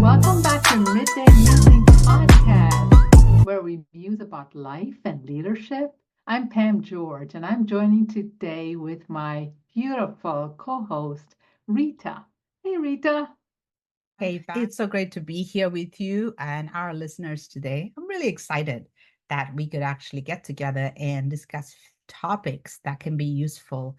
Welcome back to Midday Musings podcast, where we muse about life and leadership. I'm Pam George, and I'm joining today with my beautiful co-host, Rita. Hey, Rita. Hey, it's so great to be here with you and our listeners today. I'm really excited that we could actually get together and discuss topics that can be useful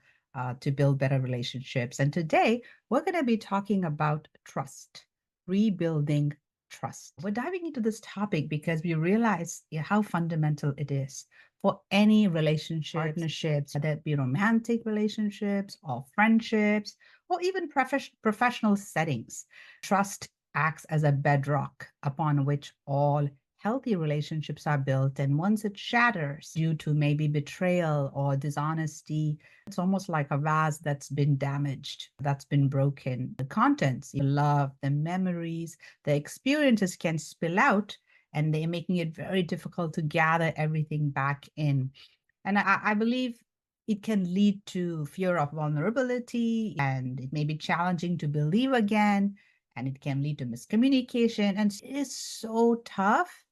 to build better relationships. And today, we're going to be talking about trust, rebuilding trust. We're diving into this topic because we realize how fundamental it is for any relationship, partnerships, whether it be romantic relationships or friendships or even professional settings. Trust acts as a bedrock upon which all healthy relationships are built. And once it shatters due to maybe betrayal or dishonesty, it's almost like a vase that's been damaged, that's been broken. The contents, the love, the memories, the experiences can spill out, and they're making it very difficult to gather everything back in. And I believe it can lead to fear of vulnerability, and it may be challenging to believe again, and it can lead to miscommunication. And it is so tough,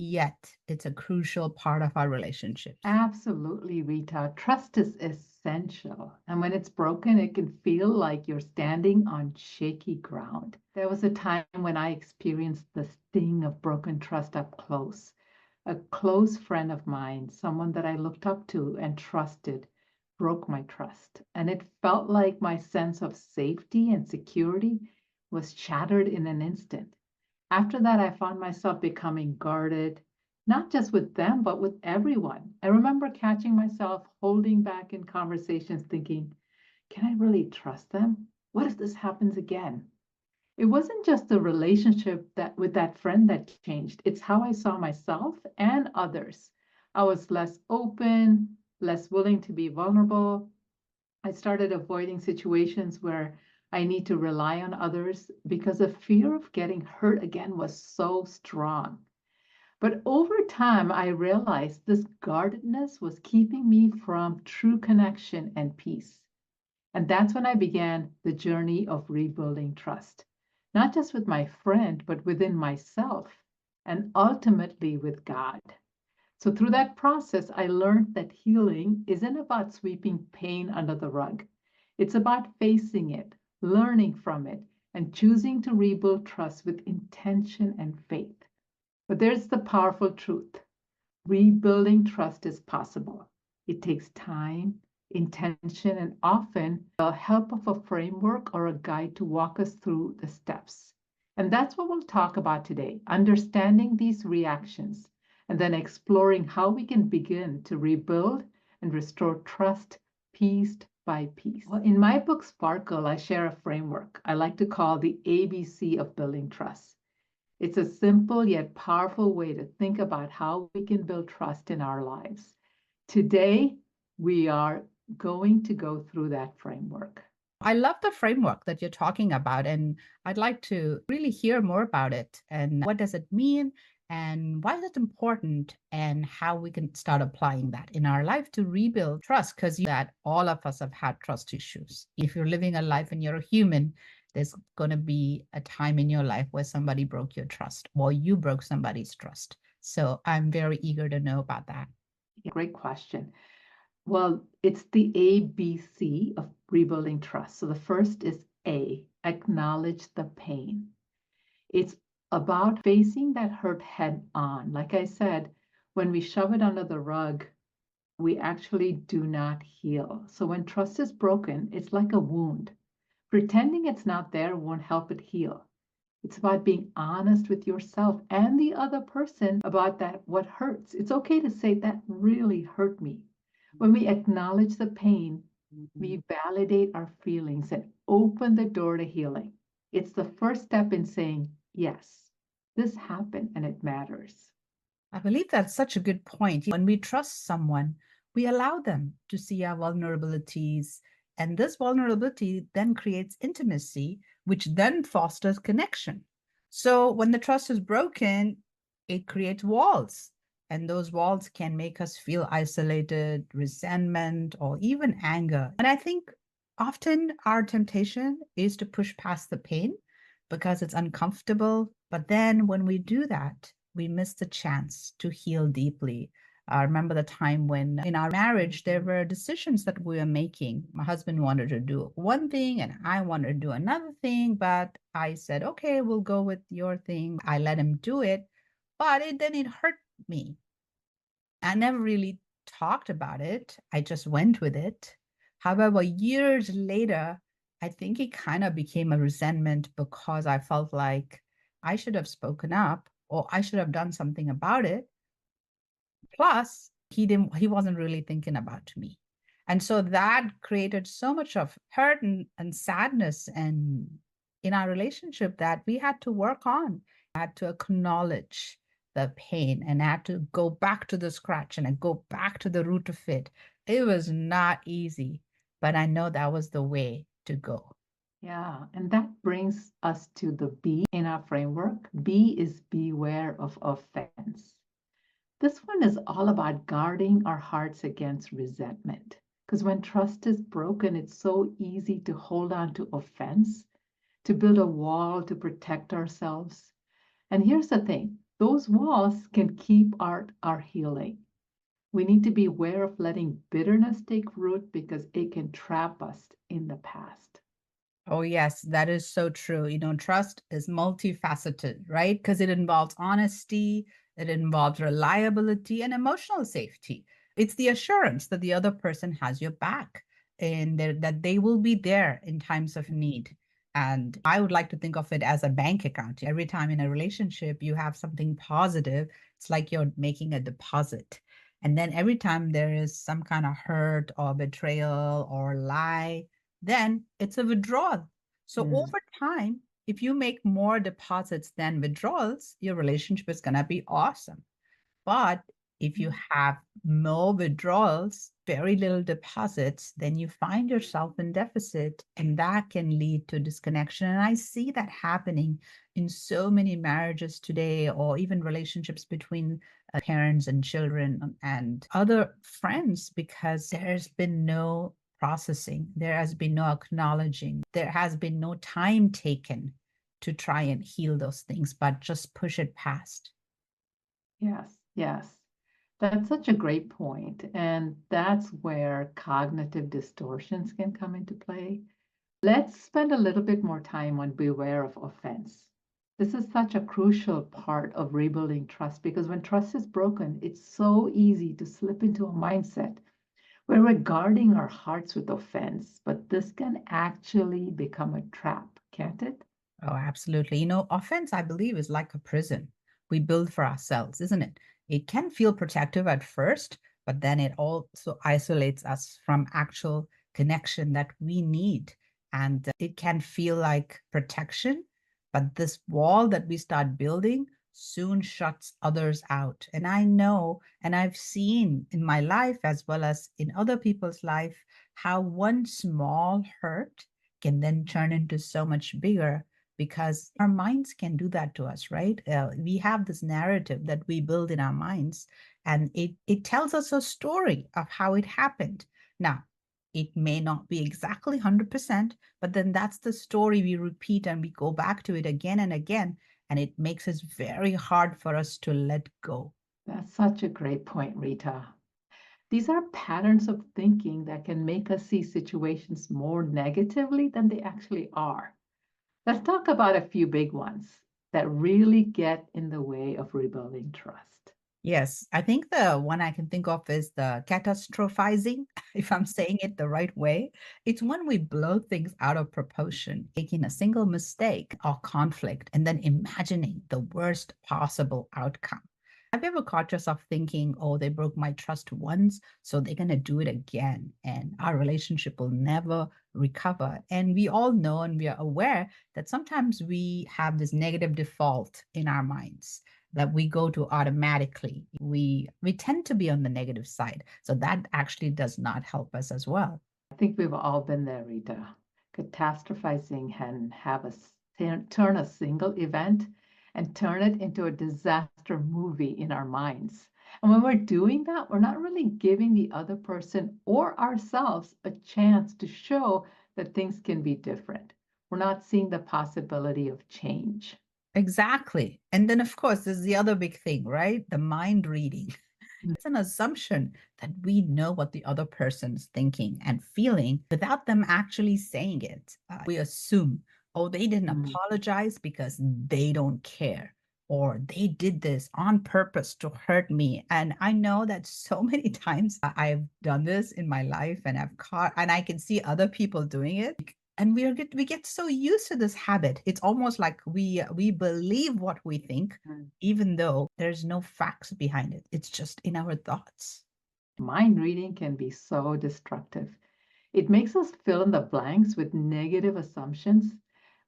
yet it's a crucial part of our relationships. Absolutely, Rita. Trust is essential. And when it's broken, it can feel like you're standing on shaky ground. There was a time when I experienced the sting of broken trust up close. A close friend of mine, someone that I looked up to and trusted, broke my trust. And it felt like my sense of safety and security was shattered in an instant. After that, I found myself becoming guarded, not just with them, but with everyone. I remember catching myself holding back in conversations, thinking, can I really trust them? What if this happens again? It wasn't just the relationship that with that friend that changed. It's how I saw myself and others. I was less open, less willing to be vulnerable. I started avoiding situations where I need to rely on others because the fear of getting hurt again was so strong. But over time, I realized this guardedness was keeping me from true connection and peace. And that's when I began the journey of rebuilding trust, not just with my friend, but within myself and ultimately with God. So, through that process, I learned that healing isn't about sweeping pain under the rug. It's about facing it, learning from it, and choosing to rebuild trust with intention and faith. But there's the powerful truth: rebuilding trust is possible. It takes time, intention, and often the help of a framework or a guide to walk us through the steps. And that's what we'll talk about today: understanding these reactions and then exploring how we can begin to rebuild and restore trust piece by piece. Well, in my book, Sparkle, I share a framework I like to call the ABC of building trust. It's a simple yet powerful way to think about how we can build trust in our lives. Today, we are going to go through that framework. I love the framework that you're talking about, and I'd like to really hear more about it. And what does it mean? And why is it important? And how we can start applying that in our life to rebuild trust? Because that all of us have had trust issues. If you're living a life and you're a human, there's going to be a time in your life where somebody broke your trust or you broke somebody's trust. So I'm very eager to know about that. Great question. Well, it's the ABC of rebuilding trust. So the first is A, acknowledge the pain. It's about facing that hurt head on. Like I said, when we shove it under the rug, we actually do not heal. So when trust is broken, it's like a wound. Pretending it's not there won't help it heal. It's about being honest with yourself and the other person about that what hurts. It's okay to say that really hurt me. When we acknowledge the pain, we validate our feelings and open the door to healing. It's the first step in saying, yes, this happened and it matters. I believe that's such a good point. When we trust someone, we allow them to see our vulnerabilities. And this vulnerability then creates intimacy, which then fosters connection. So when the trust is broken, it creates walls. And those walls can make us feel isolated, resentment, or even anger. And I think often our temptation is to push past the pain because it's uncomfortable. But then when we do that, we miss the chance to heal deeply. I remember the time when in our marriage, there were decisions that we were making. My husband wanted to do one thing and I wanted to do another thing, but I said, okay, we'll go with your thing. I let him do it, but then it hurt me. I never really talked about it. I just went with it. However, years later, I think it kind of became a resentment because I felt like I should have spoken up or I should have done something about it. Plus, he wasn't really thinking about me. And so that created so much of hurt and sadness and in our relationship that we had to work on, had to acknowledge the pain and had to go back to the scratch and go back to the root of it. It was not easy, but I know that was the way to go. Yeah, and that brings us to the B in our framework. B is beware of offense. This one is all about guarding our hearts against resentment. Because when trust is broken, it's so easy to hold on to offense, to build a wall to protect ourselves. And here's the thing, those walls can keep our healing. We need to be aware of letting bitterness take root because it can trap us in the past. Oh, yes, that is so true. Trust is multifaceted, right? Because it involves honesty, it involves reliability and emotional safety. It's the assurance that the other person has your back and that they will be there in times of need. And I would like to think of it as a bank account. Every time in a relationship you have something positive, it's like you're making a deposit. And then every time there is some kind of hurt or betrayal or lie, then it's a withdrawal. So Mm. over time, if you make more deposits than withdrawals, your relationship is going to be awesome. But if you have no withdrawals, very little deposits, then you find yourself in deficit, and that can lead to disconnection. And I see that happening in so many marriages today, or even relationships between parents and children and other friends, because there's been no processing, there has been no acknowledging, there has been no time taken to try and heal those things, but just push it past. Yes, yes. That's such a great point. And that's where cognitive distortions can come into play. Let's spend a little bit more time on beware of offense. This is such a crucial part of rebuilding trust because when trust is broken, it's so easy to slip into a mindset where we're guarding our hearts with offense, but this can actually become a trap, can't it? Oh, absolutely. Offense, I believe, is like a prison we build for ourselves, isn't it? It can feel protective at first, but then it also isolates us from actual connection that we need. And it can feel like protection, but this wall that we start building soon shuts others out. And I know, and I've seen in my life as well as in other people's life, how one small hurt can then turn into so much bigger because our minds can do that to us, right? We have this narrative that we build in our minds, and it tells us a story of how it happened. Now, it may not be exactly 100%, but then that's the story we repeat and we go back to it again and again, and it makes it very hard for us to let go. That's such a great point, Rita. These are patterns of thinking that can make us see situations more negatively than they actually are. Let's talk about a few big ones that really get in the way of rebuilding trust. Yes, I think the one I can think of is the catastrophizing, if I'm saying it the right way. It's when we blow things out of proportion, taking a single mistake or conflict and then imagining the worst possible outcome. Have you ever caught yourself thinking, oh, they broke my trust once, so they're going to do it again, and our relationship will never recover? And we all know and we are aware that sometimes we have this negative default in our minds that we go to automatically. We tend to be on the negative side. So that actually does not help us as well. I think we've all been there, Rita. Catastrophizing can have us turn a single event and turn it into a disaster movie in our minds. And when we're doing that, we're not really giving the other person or ourselves a chance to show that things can be different. we're not seeing the possibility of change. Exactly. And then, of course, there's the other big thing, right? The mind reading. Mm. It's an assumption that we know what the other person's thinking and feeling without them actually saying it. We assume, oh, they didn't Mm. apologize because they don't care, or they did this on purpose to hurt me. And I know that so many times I've done this in my life and I've caught, and I can see other people doing it. And we get so used to this habit. It's almost like we believe what we think, Mm. even though there's no facts behind it. It's just in our thoughts. Mind reading can be so destructive. It makes us fill in the blanks with negative assumptions,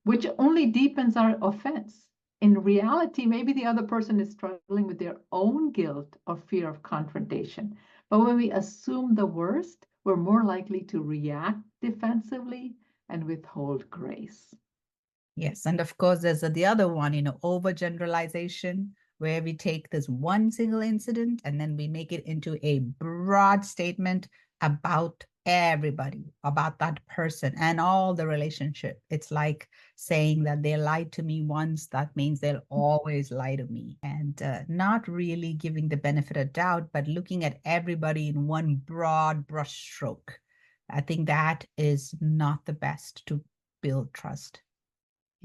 which only deepens our offense. In reality, maybe the other person is struggling with their own guilt or fear of confrontation. But when we assume the worst, we're more likely to react defensively and withhold grace. Yes. And of course, there's the other one, overgeneralization, where we take this one single incident and then we make it into a broad statement about everybody, about that person and all the relationship. It's like saying that they lied to me once, that means they'll always lie to me. And not really giving the benefit of doubt, but looking at everybody in one broad brushstroke. I think that is not the best to build trust.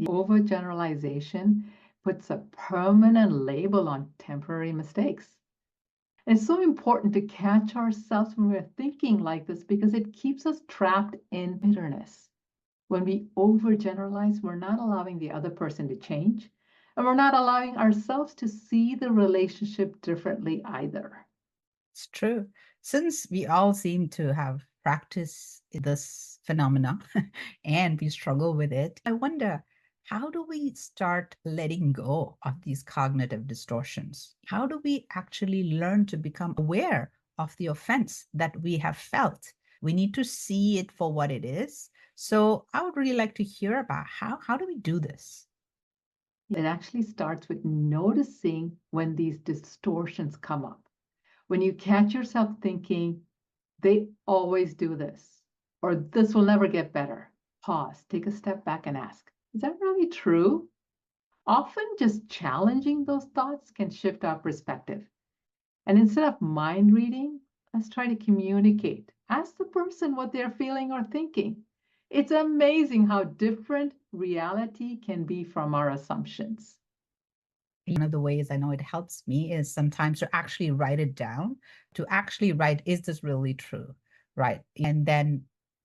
Overgeneralization puts a permanent label on temporary mistakes. And it's so important to catch ourselves when we're thinking like this because it keeps us trapped in bitterness. When we overgeneralize, we're not allowing the other person to change, and we're not allowing ourselves to see the relationship differently either. It's true. Since we all seem to have practiced this phenomena and we struggle with it, I wonder, how do we start letting go of these cognitive distortions? How do we actually learn to become aware of the offense that we have felt? We need to see it for what it is. So I would really like to hear about how do we do this? It actually starts with noticing when these distortions come up. When you catch yourself thinking, they always do this, or this will never get better, pause, take a step back and ask, is that really true? Often just challenging those thoughts can shift our perspective. And instead of mind reading, let's try to communicate. Ask the person what they're feeling or thinking. It's amazing how different reality can be from our assumptions. One of the ways I know it helps me is sometimes to actually write it down, to actually write, is this really true? Right. And then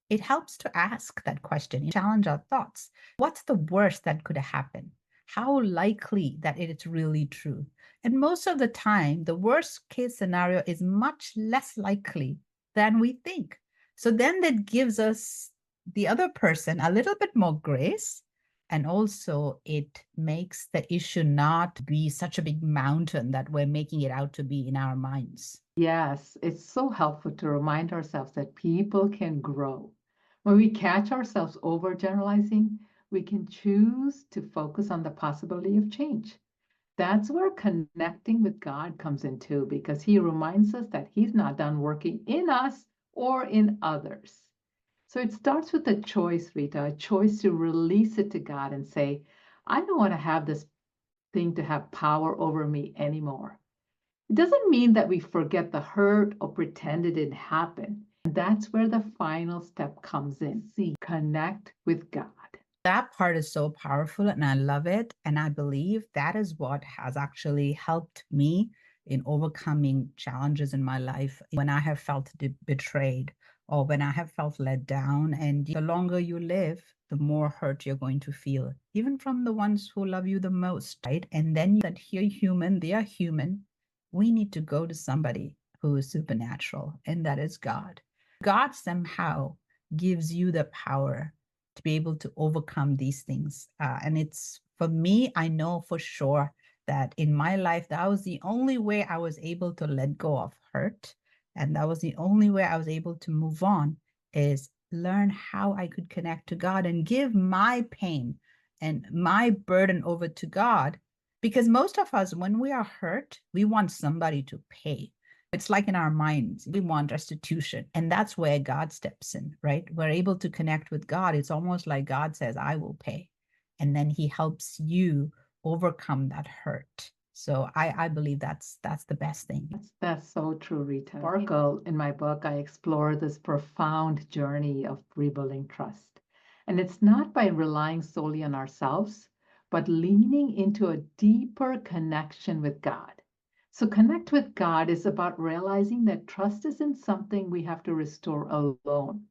it helps to ask that question, challenge our thoughts. What's the worst that could happen? How likely that it is really true? And most of the time, the worst case scenario is much less likely than we think. So then that gives us, the other person, a little bit more grace, and also, it makes the issue not be such a big mountain that we're making it out to be in our minds. Yes, it's so helpful to remind ourselves that people can grow. When we catch ourselves overgeneralizing, we can choose to focus on the possibility of change. That's where connecting with God comes in too, because He reminds us that He's not done working in us or in others. So it starts with a choice, Rita, a choice to release it to God and say, I don't want to have this thing to have power over me anymore. It doesn't mean that we forget the hurt or pretend it didn't happen. And that's where the final step comes in. See, connect with God. That part is so powerful and I love it. And I believe that is what has actually helped me in overcoming challenges in my life when I have felt betrayed or when I have felt let down. And the longer you live, the more hurt you're going to feel, even from the ones who love you the most, right? And then that you're human, they are human. We need to go to somebody who is supernatural, and that is God. God somehow gives you the power to be able to overcome these things. And it's, for me, I know for sure that in my life, that was the only way I was able to let go of hurt. And that was the only way I was able to move on, is learn how I could connect to God and give my pain and my burden over to God. Because most of us, when we are hurt, we want somebody to pay. It's like in our minds, we want restitution. And that's where God steps in, right? We're able to connect with God. It's almost like God says, I will pay. And then he helps you overcome that hurt. So I believe that's the best thing. That's so true, Rita. Sparkle, in my book, I explore this profound journey of rebuilding trust. And it's not by relying solely on ourselves, but leaning into a deeper connection with God. So, connect with God is about realizing that trust isn't something we have to restore alone.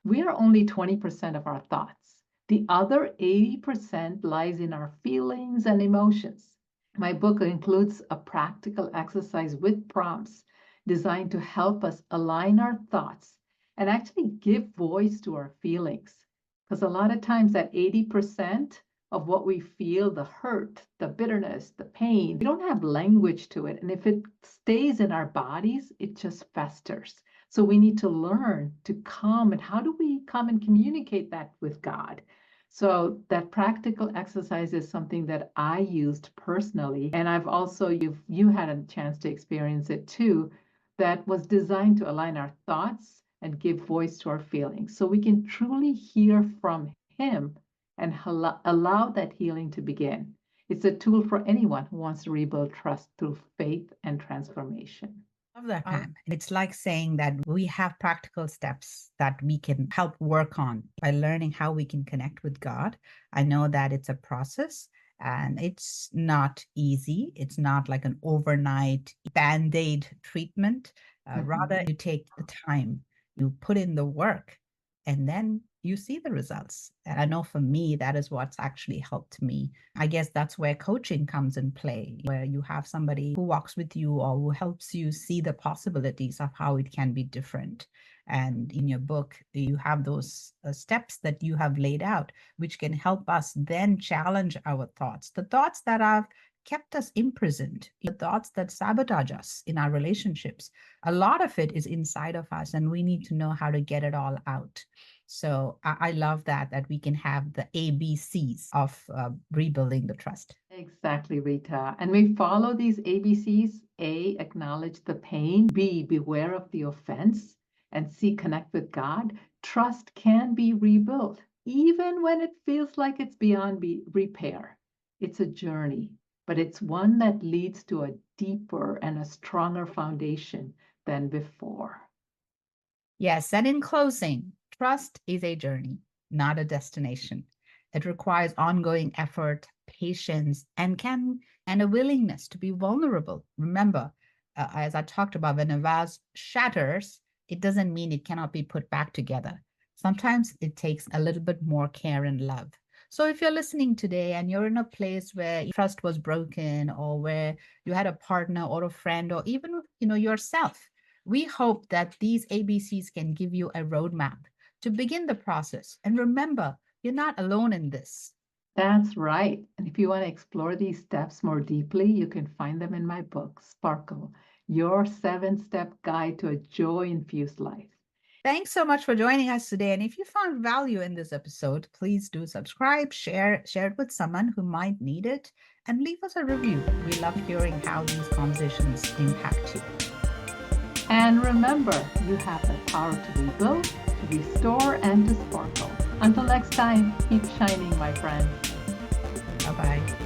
We are only 20% of our thoughts. The other 80% lies in our feelings and emotions. My book includes a practical exercise with prompts designed to help us align our thoughts and actually give voice to our feelings. Because a lot of times, that 80% of what we feel, the hurt, the bitterness, the pain, we don't have language to it. And if it stays in our bodies, it just festers. So we need to learn to come. And how do we come and communicate that with God? So that practical exercise is something that I used personally. And I've also, you had a chance to experience it too, that was designed to align our thoughts and give voice to our feelings so we can truly hear from Him and allow that healing to begin. It's a tool for anyone who wants to rebuild trust through faith and transformation. Love that, Pam. And it's like saying that we have practical steps that we can help work on by learning how we can connect with God. I know that it's a process and it's not easy. It's not like an overnight band-aid treatment. Rather, you take the time, you put in the work, and then you see the results. And I know for me, that is what's actually helped me. I guess that's where coaching comes in play, where you have somebody who walks with you or who helps you see the possibilities of how it can be different. And in your book, you have those steps that you have laid out, which can help us then challenge our thoughts, the thoughts that have kept us imprisoned, the thoughts that sabotage us in our relationships. A lot of it is inside of us, and we need to know how to get it all out. So I love that we can have the ABCs of rebuilding the trust. Exactly, Rita. And we follow these ABCs. A, acknowledge the pain. B, beware of the offense. And C, connect with God. Trust can be rebuilt, even when it feels like it's beyond repair. It's a journey, but it's one that leads to a deeper and a stronger foundation than before. Yes, and in closing, trust is a journey, not a destination. It requires ongoing effort, patience, and a willingness to be vulnerable. Remember, as I talked about, when a vase shatters, it doesn't mean it cannot be put back together. Sometimes it takes a little bit more care and love. So if you're listening today and you're in a place where trust was broken, or where you had a partner or a friend, or even yourself, we hope that these ABCs can give you a roadmap to begin the process. And remember, you're not alone in this. That's right. And if you want to explore these steps more deeply, you can find them in my book, Sparkle, Your 7-Step Guide to a Joy-Infused Life. Thanks so much for joining us today. And if you found value in this episode, please do subscribe, share it with someone who might need it, and leave us a review. We love hearing how these conversations impact you. And remember, you have the power to rebuild, to restore, and to sparkle. Until next time, keep shining, my friends. Bye-bye.